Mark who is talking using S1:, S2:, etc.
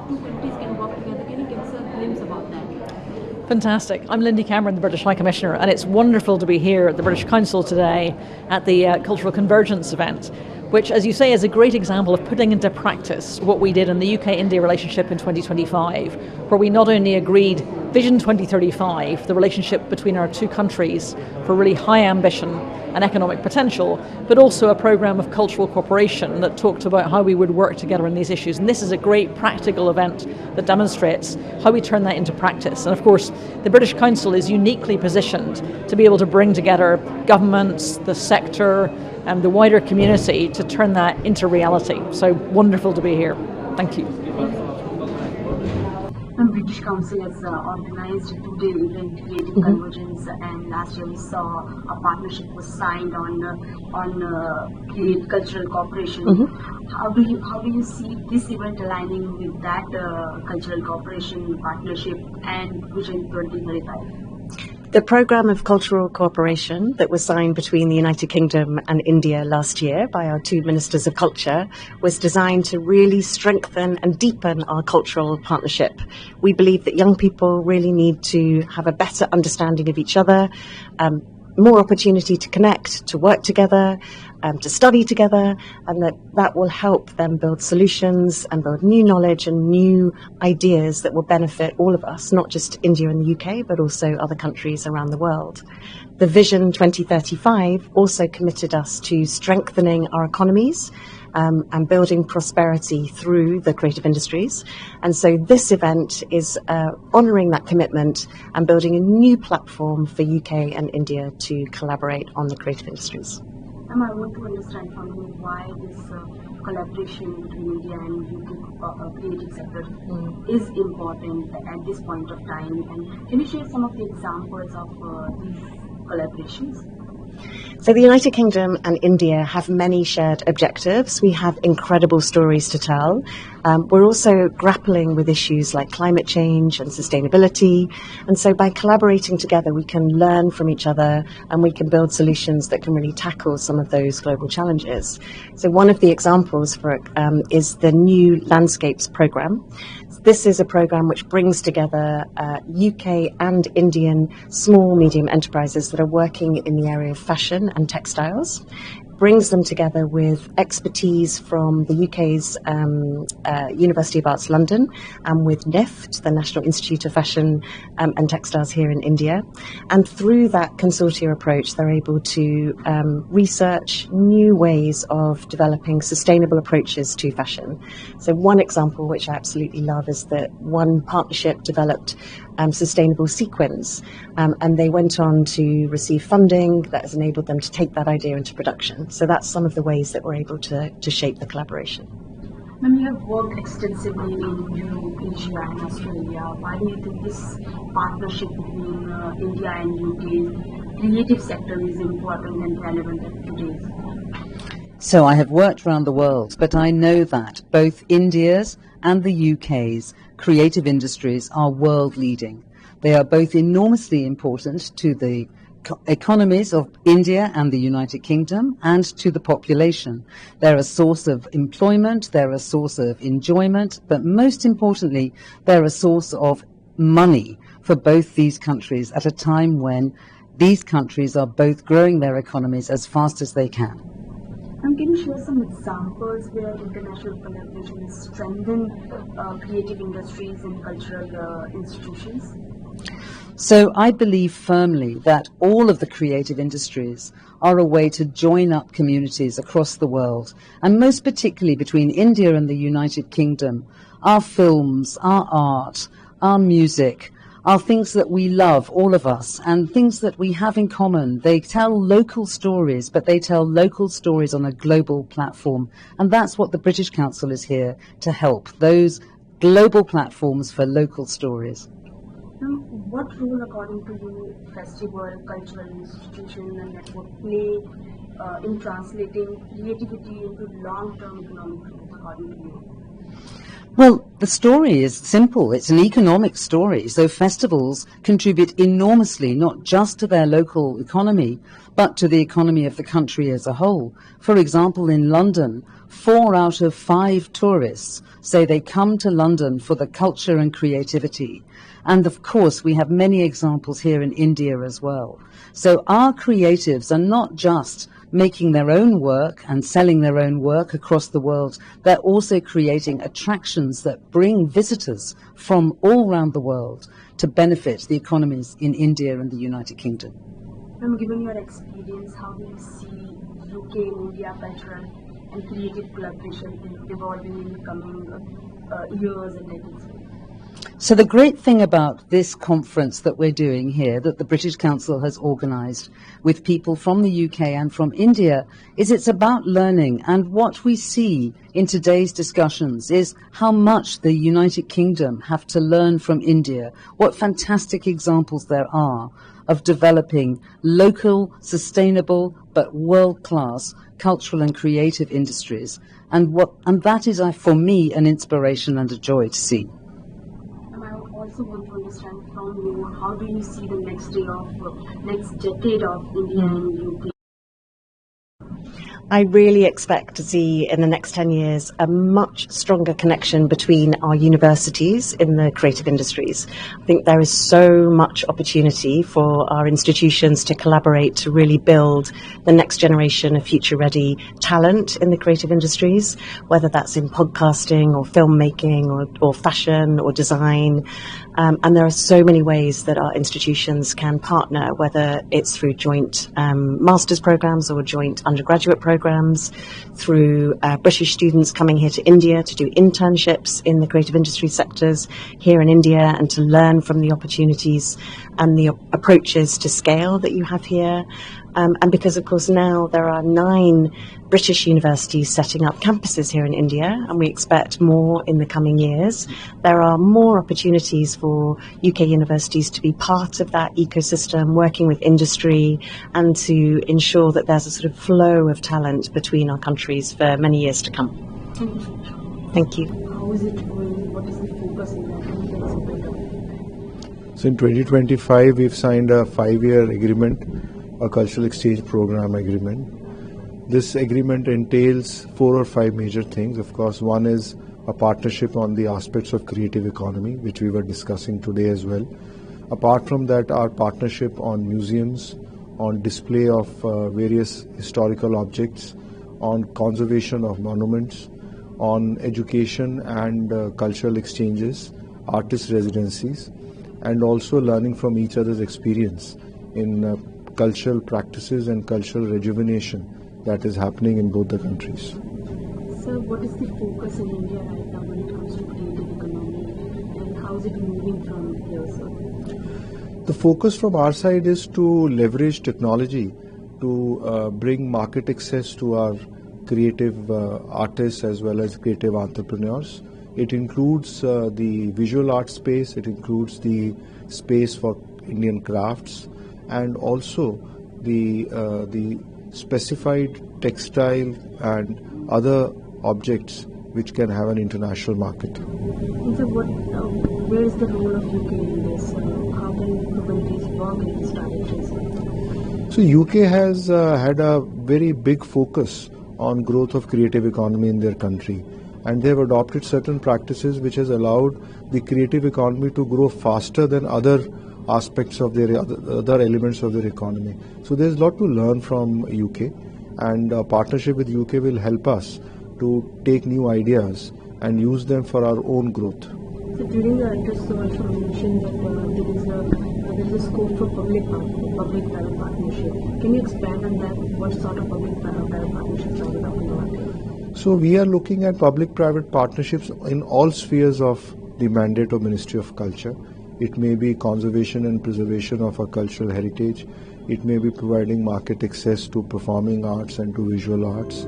S1: two countries can work together. Can you give us a glimpse about that?
S2: Fantastic. I'm Lindy Cameron, the British High Commissioner, and it's wonderful to be here at the British Council today at the Cultural Convergence event, which, as you say, is a great example of putting into practice what we did in the UK-India relationship in 2025, where we not only agreed Vision 2035, the relationship between our two countries for really high ambition and economic potential, but also a programme of cultural cooperation that talked about how we would work together on these issues. And this is a great practical event that demonstrates how we turn that into practice. And of course, the British Council is uniquely positioned to be able to bring together governments, the sector, and the wider community to turn that into reality. So wonderful to be here. Thank you.
S1: The British Council has organized a two-day event, Creative Convergence, and last year we saw a partnership was signed on cultural cooperation. How do you see this event aligning with that cultural cooperation partnership and Vision 2035?
S3: The programme of cultural cooperation that was signed between the United Kingdom and India last year by our two Ministers of Culture was designed to really strengthen and deepen our cultural partnership. We believe that young people really need to have a better understanding of each other, more opportunity to connect, to work together, to study together, and that will help them build solutions and build new knowledge and new ideas that will benefit all of us, not just India and the UK, but also other countries around the world. The Vision 2035 also committed us to strengthening our economies and building prosperity through the creative industries. And so this event is honouring that commitment and building a new platform for UK and India to collaborate on the creative industries.
S1: I want to understand from you why this collaboration between India and UK creative sector is important at this point of time. And can you share some of the examples of these collaborations?
S3: So the United Kingdom and India have many shared objectives. We have incredible stories to tell. We're also grappling with issues like climate change and sustainability. And so by collaborating together, we can learn from each other and we can build solutions that can really tackle some of those global challenges. So one of the examples for it is the new Landscapes programme. This is a programme which brings together UK and Indian small, medium enterprises that are working in the area of fashion and textiles, brings them together with expertise from the UK's University of Arts London and with NIFT, the National Institute of Fashion and Textiles here in India. And through that consortia approach, they're able to research new ways of developing sustainable approaches to fashion. So one example, which I absolutely love, is that one partnership developed sustainable sequins, and they went on to receive funding that has enabled them to take that idea into production. So that's some of the ways that we're able to shape the collaboration.
S1: When you have worked extensively in Europe, Asia and Australia, why do you think this partnership between India and UK creative sector is important and relevant today?
S4: So I have worked around the world, but I know that both India's and the UK's creative industries are world leading. They are both enormously important to the economies of India and the United Kingdom and to the population. They're a source of employment, they're a source of enjoyment, but most importantly, they're a source of money for both these countries at a time when these countries are both growing their economies as fast as they can.
S1: And can you share some examples where international collaboration has strengthened creative industries and cultural institutions?
S4: So I believe firmly that all of the creative industries are a way to join up communities across the world, and most particularly between India and the United Kingdom. Our films, our art, our music are things that we love, all of us, and things that we have in common. They tell local stories, but they tell local stories on a global platform. And that's what the British Council is here to help, those global platforms for local stories.
S1: What role, according to you, festival, cultural institution and network play in translating creativity into long-term economic growth, according to you?
S4: Well, the story is simple. It's an economic story. So festivals contribute enormously, not just to their local economy, but to the economy of the country as a whole. For example, in London, 4 out of 5 tourists say they come to London for the culture and creativity. And of course, we have many examples here in India as well. So our creatives are not just making their own work and selling their own work across the world. They're also creating attractions that bring visitors from all around the world to benefit the economies in India and the United Kingdom.
S1: Given your experience, how do you see UK and India cultural and creative collaboration evolving in the coming years and decades?
S4: So the great thing about this conference that we're doing here, that the British Council has organised with people from the UK and from India, is it's about learning. And what we see in today's discussions is how much the United Kingdom have to learn from India, what fantastic examples there are of developing local, sustainable, but world-class cultural and creative industries. And that is, for me, an inspiration and a joy to see.
S1: I also want to understand from you, how do you see the next decade of India and UK?
S3: I really expect to see in the next 10 years a much stronger connection between our universities in the creative industries. I think there is so much opportunity for our institutions to collaborate to really build the next generation of future-ready talent in the creative industries, whether that's in podcasting or filmmaking or fashion or design. And there are so many ways that our institutions can partner, whether it's through joint master's programs or joint undergraduate programs, through British students coming here to India to do internships in the creative industry sectors here in India and to learn from the opportunities and the approaches to scale that you have here. And because, of course, now there are 9 British universities setting up campuses here in India, and we expect more in the coming years, there are more opportunities for UK universities to be part of that ecosystem, working with industry, and to ensure that there's a sort of flow of talent between our countries for many years to come. Thank you.
S1: How is it going? What is the focus in that?
S5: So in 2025, we've signed a 5-year agreement, a cultural exchange program agreement. This agreement entails 4 or 5 major things. Of course, one is a partnership on the aspects of creative economy, which we were discussing today as well. Apart from that, our partnership on museums, on display of various historical objects, on conservation of monuments, on education and cultural exchanges, artist residencies, and also learning from each other's experience in cultural practices and cultural rejuvenation that is happening in both the countries.
S1: So what is the focus in India right now when it comes to creative economy, and how is it moving from here, sir?
S5: The focus from our side is to leverage technology to bring market access to our creative artists as well as creative entrepreneurs. It includes the visual art space, it includes the space for Indian crafts, and also the specified textile and other objects which can have an international market.
S1: And so where is the role of UK in this? How can the countries work in this direction?
S5: So UK has had a very big focus on growth of creative economy in their country, and they have adopted certain practices which has allowed the creative economy to grow faster than other aspects of their other elements of their economy. So there's a lot to learn from UK, and a partnership with UK will help us to take new ideas and use them for our own growth.
S1: So during the address, you also mentioned that there is a scope for public-private partnership. Can you expand on that? What sort of public-private partnerships are we talking about?
S5: So we are looking at public-private partnerships in all spheres of the mandate of Ministry of Culture. It may be conservation and preservation of our cultural heritage. It may be providing market access to performing arts and to visual arts.